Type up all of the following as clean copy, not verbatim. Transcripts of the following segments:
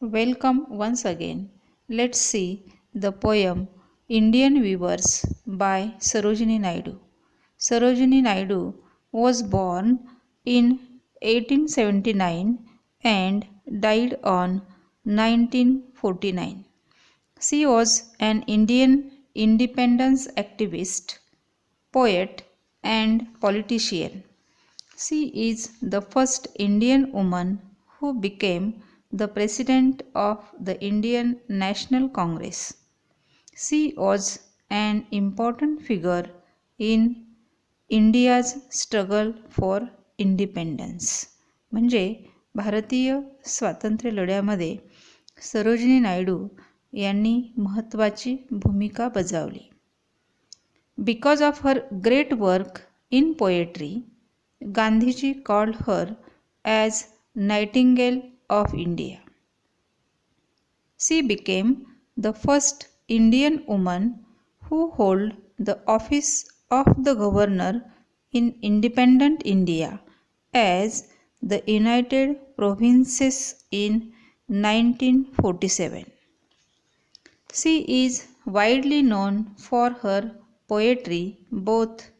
Welcome once again. Let's see the poem Indian Weavers by Sarojini Naidu. Sarojini Naidu was born in 1879 and died on 1949. She was an Indian independence activist, poet, and politician. She is the first Indian woman who became the President of the Indian National Congress. She was an important figure in India's struggle for independence. म्हणजे भारतीय स्वातंत्र्य लढ्यामध्ये सरोजिनी नायडू यांनी महत्त्वाची भूमिका बजावली. Because of her great work in poetry, Gandhiji called her as Nightingale of India. She became the first Indian woman who held the office of the governor in independent India as the United Provinces in 1947. She is widely known for her poetry, both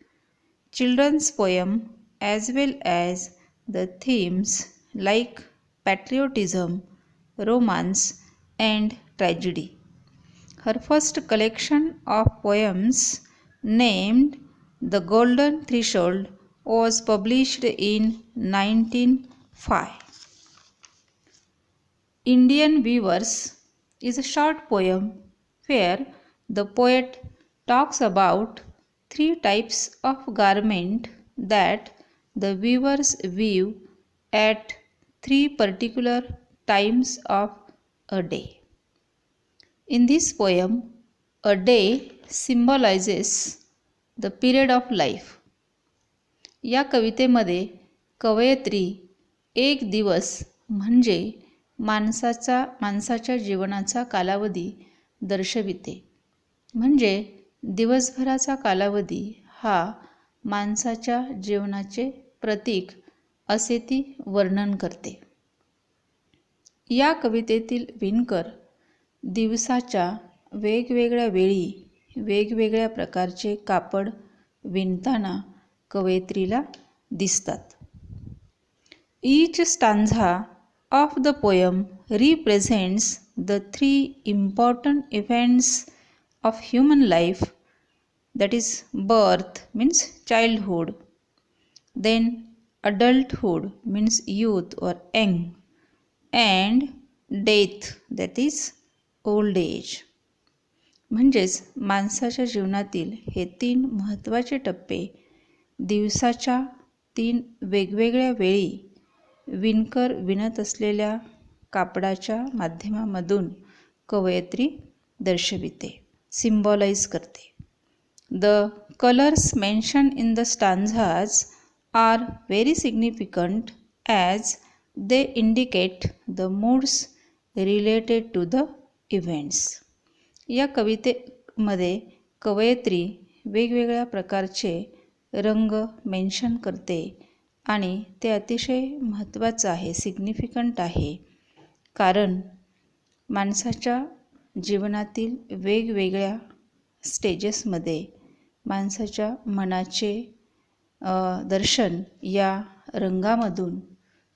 children's poem as well as the themes like patriotism, romance, and tragedy. Her first collection of poems, named The Golden Threshold, was published in 1905. Indian Weavers is a short poem where the poet talks about three types of garment that the weavers weave at three particular times of a day. In this poem, a day symbolizes the period of life. या कवितेमध्ये कवयित्री एक दिवस म्हणजे माणसाच्या जीवनाचा कालावधी दर्शविते. म्हणजे दिवसभराचा कालावधी हा माणसाच्या जीवनाचे प्रतीक असे ती वर्णन करते. या कवितेतील विणकर दिवसाच्या वेगवेगळ्या वेळी वेगवेगळ्या प्रकारचे कापड विणताना कवयित्रीला दिसतात. Each stanza of the poem represents the three important events of human life, that is birth means childhood, then adulthood means youth or young, and death that is old age. म्हणजेच माणसाच्या जीवनातील हे तीन महत्त्वाचे टप्पे दिवसाच्या तीन वेगवेगळ्या वेळी विणकर विणत असलेल्या कापडाच्या माध्यमामधून कवयित्री दर्शविते, सिम्बॉलाइज करते. The colours mention in the stanzas are very significant as they indicate the moods related to the events. या कवितेमध्ये कवयित्री वेगवेगळ्या प्रकारचे रंग मेन्शन करते आणि ते अतिशय महत्त्वाचं आहे, सिग्निफिकंट आहे, कारण माणसाच्या जीवनातील वेगवेगळ्या स्टेजेसमध्ये माणसाच्या मनाचे दर्शन या रंगामधून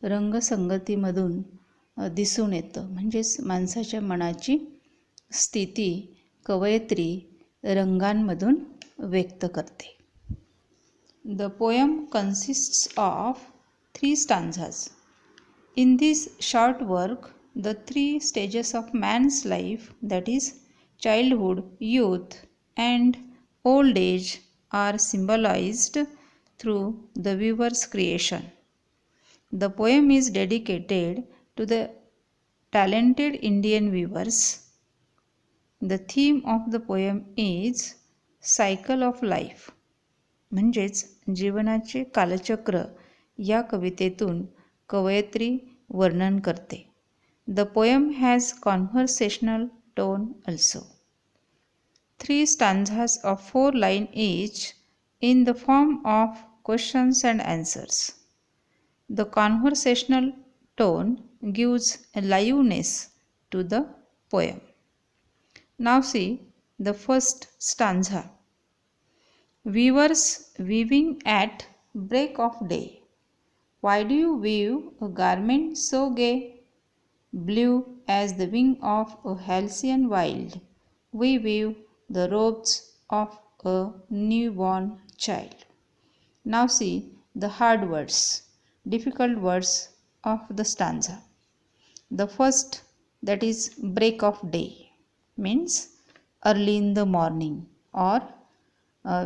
रंगसंगतीमधून दिसून येतं. म्हणजेच माणसाच्या मनाची स्थिती कवयित्री रंगांमधून व्यक्त करते. The poem consists of 3 stanzas. In this short work, the 3 stages of man's life, that is childhood, youth, and old age, are symbolized through the weaver's creation. The poem is dedicated to the talented Indian weavers. The theme of the poem is cycle of life. म्हणजेच जीवनाचे कालचक्र या कवितेतून कवयित्री वर्णन करते. The poem has conversational tone also. 3 stanzas of 4 lines each in the form of questions and answers. The conversational tone gives a liveliness to the poem. Now see the first stanza. Weavers weaving at break of day. Why do you weave a garment so gay? Blue as the wing of a halcyon wild, we weave the robes of a newborn child. Now see the hard words, difficult words of the stanza. The first, that is break of day, means early in the morning, or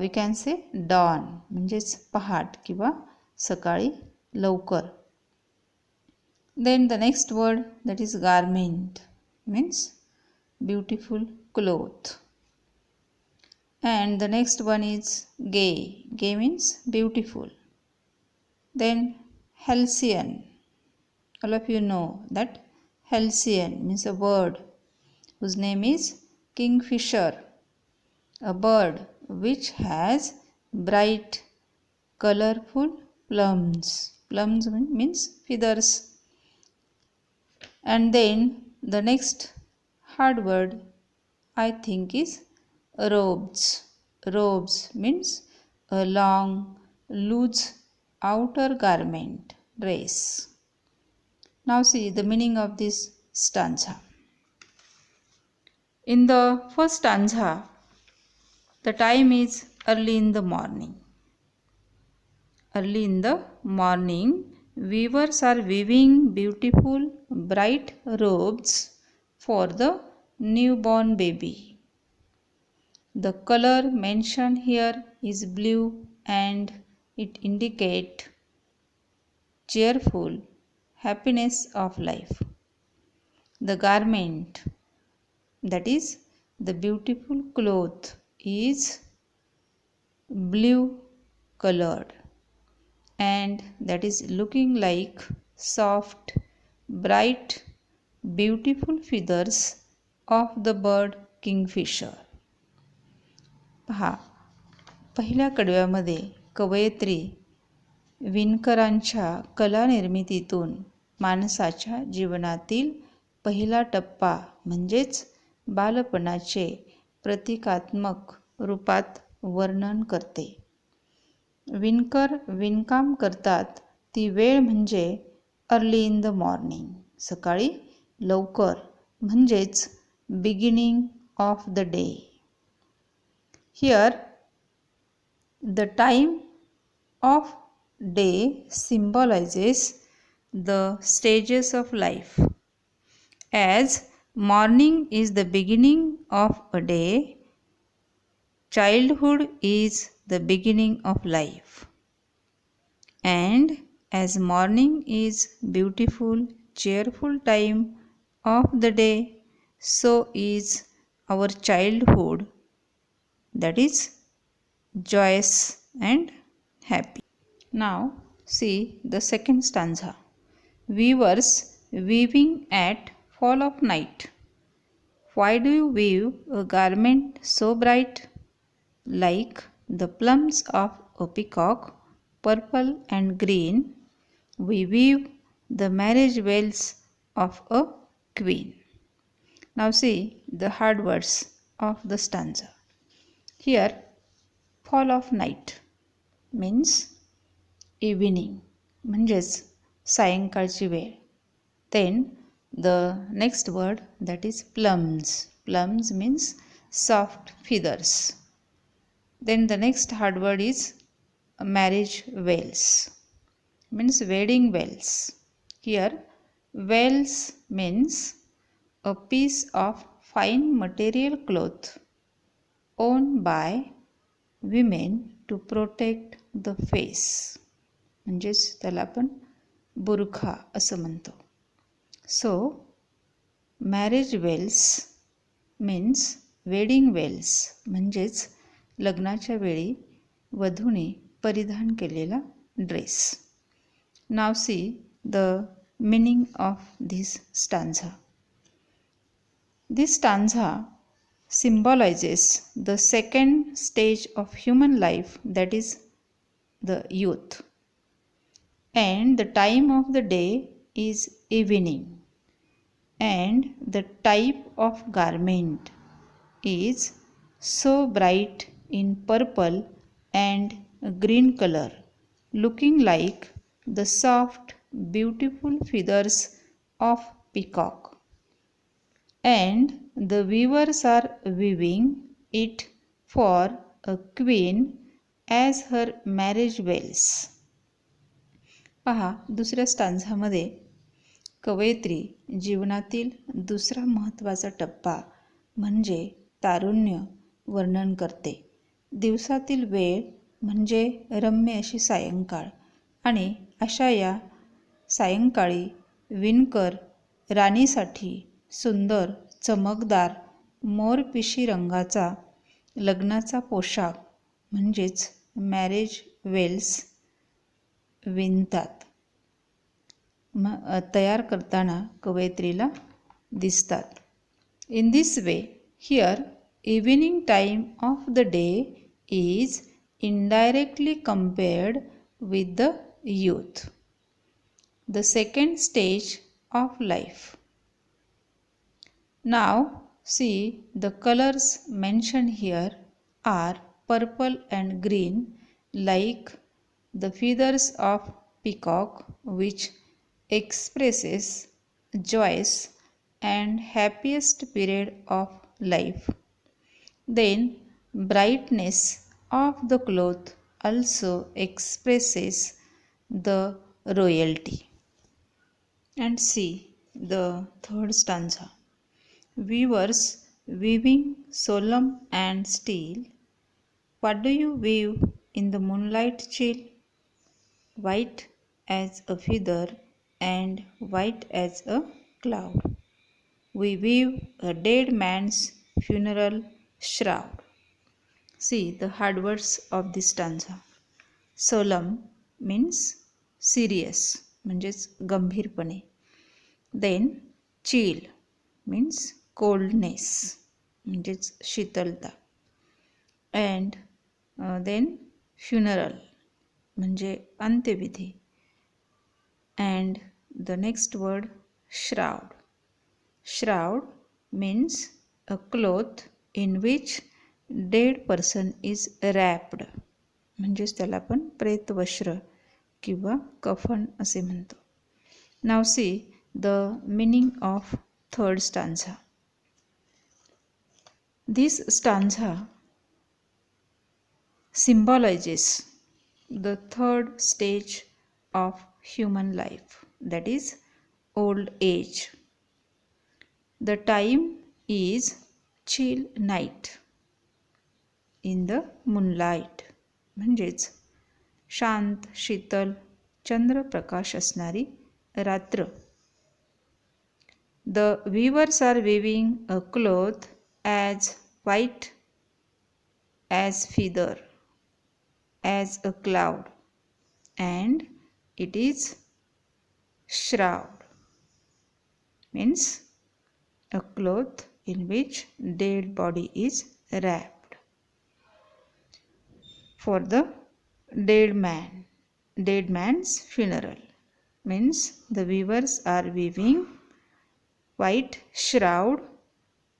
we can say dawn, म्हणजेच पहाट किंवा सकाळी लवकर. Then the next word, that is garment, means beautiful cloth. And the next one is gay. Gay means beautiful. Then halcyon. All of you know that halcyon means a bird whose name is kingfisher, a bird which has bright, colorful plumes. Plumes means feathers. And then the next hard word I think is robes. Robes means a long, loose outer garment, dress. Now see the meaning of this stanza. In the first stanza, the time is early in the morning. Early in the morning, weavers are weaving beautiful, bright robes for the newborn baby. The color mentioned here is blue and it indicates cheerful happiness of life. The garment, that is the beautiful cloth, is blue colored and that is looking like soft, bright, beautiful feathers of the bird kingfisher. पहा, पहिल्या कडव्यामध्ये कवयित्री विणकरांच्या कलानिर्मितीतून माणसाच्या जीवनातील पहिला टप्पा म्हणजेच बालपणाचे प्रतिकात्मक रूपात वर्णन करते. विणकर विणकाम करतात ती वेळ म्हणजे अर्ली इन द मॉर्निंग, सकाळी लवकर, म्हणजेच beginning of the day. Here the time of day symbolizes the stages of life. As morning is the beginning of a day, childhood is the beginning of life. And as morning is beautiful, cheerful time of the day, so is our childhood, that is joyous and happy. Now see the second stanza. Weavers weaving at fall of night. Why do you weave a garment so bright? Like the plumes of a peacock, purple and green, we weave the marriage veils of a queen. Now see the hard words of the stanza. Here, fall of night means evening, म्हणजेच सायंकाळची वेळ. Then the next word, that is plums. Plums means soft feathers. Then the next hard word is marriage veils, means wedding veils. Here, veils means a piece of fine material cloth owned by women to protect the face, म्हणजेच त्याला आपण बुरखा असं म्हणतो. So marriage veils means wedding veils, म्हणजेच लग्नाच्या वेळी वधूने परिधान केलेला dress. Now see the meaning of this stanza. This stanza symbolizes the second stage of human life, that is the youth. And the time of the day is evening. And the type of garment is so bright in purple and green color, looking like the soft, beautiful feathers of peacock. And the weavers are weaving it for a queen as her marriage bells. पहा, दुसऱ्या स्टांझामध्ये कवयित्री जीवनातील दुसरा महत्त्वाचा टप्पा म्हणजे तारुण्य वर्णन करते. दिवसातील वेळ म्हणजे रम्य अशी सायंकाळ आणि अशा या सायंकाळी विणकर राणीसाठी सुंदर चमकदार मोरपिशी रंगाचा लग्नाचा पोशाख म्हणजेच मॅरेज वेल्स विणतात, तयार करताना कवयित्रीला दिसतात. In this way here evening time of the day is indirectly compared with the youth, the second stage of life. Now see, the colors mentioned here are purple and green, like the feathers of peacock, which expresses joyous and happiest period of life. Then brightness of the cloth also expresses the royalty. And see the third stanza. Weavers weaving solemn and still, what do you weave in the moonlight chill? White as a feather and white as a cloud, we weave a dead man's funeral shroud. See the hard words of this stanza. Solemn means serious, म्हणजेच गंभीरपणे. Then chill means coldness, म्हणजेच शीतलता. And then funeral म्हणजे अंत्यविधी. And the next word shroud. Shroud means a cloth in which dead person is wrapped, म्हणजेच त्याला आपण प्रेतवस्त्र किंवा कफन असे म्हणतो. Now see the meaning of third stanza. This stanza symbolizes the third stage of human life, that is old age. The time is chill night in the moonlight, म्हणजेच शांत शीतल चंद्रप्रकाश असणारी रात्र. The weavers are weaving a cloth as white as feather, as a cloud, and it is shroud, means a cloth in which dead body is wrapped. For the dead man's funeral, means the weavers are weaving white shroud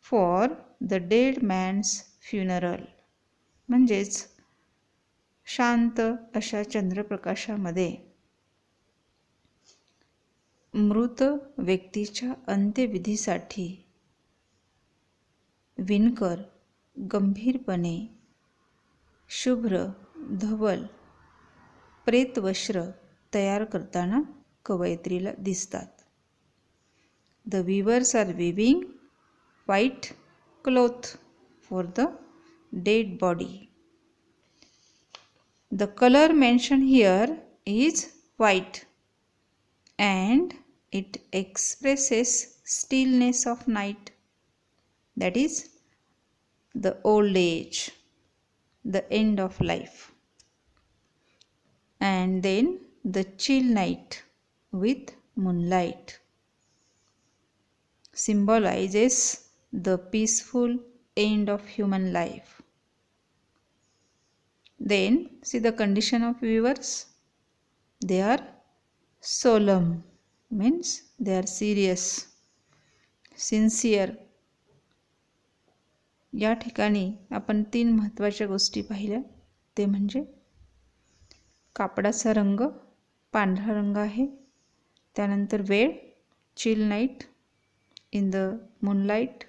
for the dead man's funeral, म्हणजेच शांत अशा चंद्रप्रकाशामध्ये मृत व्यक्तीच्या अंत्यविधीसाठी विणकर गंभीरपणे शुभ्र धवल प्रेतवस्त्र तयार करताना कवयित्रीला दिसतात. The weavers are weaving white cloth for the dead body. The color mentioned here is white and it expresses stillness of night, that is the old age, the end of life. And then the chill night with moonlight symbolizes the peaceful end of human life. Then see the condition of weavers. They are solemn, means they are serious. Sincere. या ठिकाणी आपण 3 महत्त्वाच्या गोष्टी पाहिल्या. ते म्हणजे कापडाचा रंग पांढरा रंग आहे. त्यानंतर वेळ chill night in the moonlight,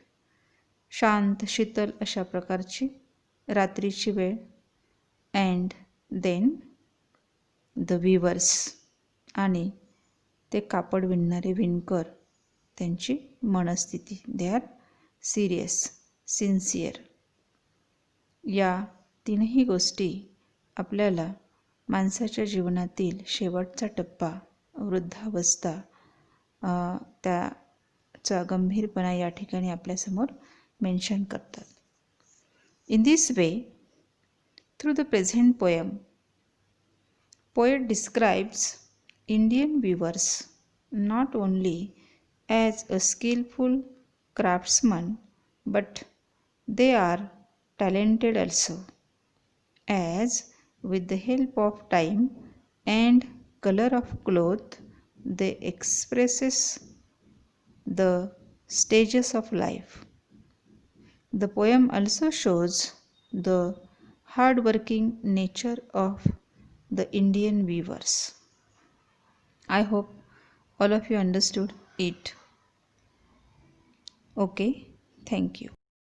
शांत शीतल अशा प्रकारची रात्रीची वेळ. अँड देन द वीवर्स, आणि ते कापड विणणारे विणकर, त्यांची मनस्थिती. They are serious, sincere. या तीनही गोष्टी आपल्याला माणसाच्या जीवनातील शेवटचा टप्पा वृद्धावस्था त्याचा गंभीरपणा या ठिकाणी आपल्यासमोर मेन्शन करतात. In this way, through the present poem, poet describes Indian weavers not only as a skillful craftsman, but they are talented also, as with the help of time and color of cloth they expresses the stages of life. The poem also shows the hard-working nature of the Indian weavers. I hope all of you understood it. Okay, thank you.